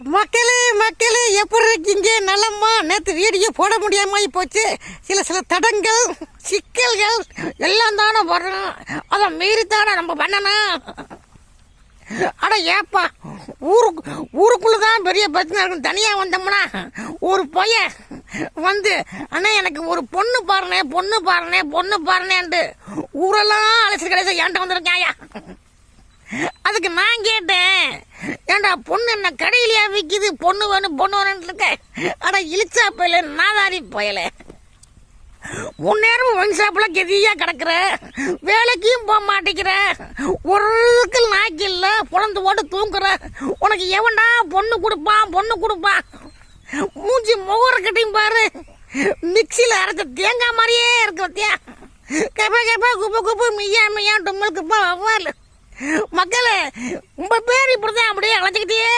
மக்களே மக்களே எப்படி இருக்கீங்க? நலமா? நேற்று வீடியோ போட முடியாம போச்சு. சில தடங்கள் சிக்கல்கள் எல்லாம் தானே வரும். அதை மீறித்தானே நம்ம பண்ணணும். அட ஏப்பா, ஊருக்குள்ளதான் பெரிய பிரச்சனை இருக்கும். தனியா வந்தோம்னா ஒரு பையன் வந்து அண்ணா எனக்கு ஒரு பொண்ணு பாருனேன்ட்டு ஊரெல்லாம் அழைச்சி கடைசி என்கிட்ட வந்திருக்காயா. அதுக்கு நான் கேட்டேன், ஏண்டா பொண்ணு என்ன கடையிலையா விற்கிது? பொண்ணு வேணும்னு இருக்க. அட இழிச்சா பயல, நாதாரி பயல, முன்னேறும் ஒன் ஷாப்ல கெதியா கிடக்குற, வேலைக்கும் போக மாட்டேங்கிற, ஒரு நாய்க்கு இல்ல, புலந்து போட்டு தூங்குற. உனக்கு எவன்டா பொண்ணு கொடுப்பான்? மூஞ்சி முகரக்கட்டையும் பாரு, மிக்சியில அரைச்ச தேங்காய் மாதிரியே இருக்கு. பத்தியா கேப்பா குப்பு மிய்யா டும்மலுக்குப்பா அவ்வாறு. மக்களே, உங்க பேர் இப்படிதான் அப்படியே அழைச்சிக்கிட்டே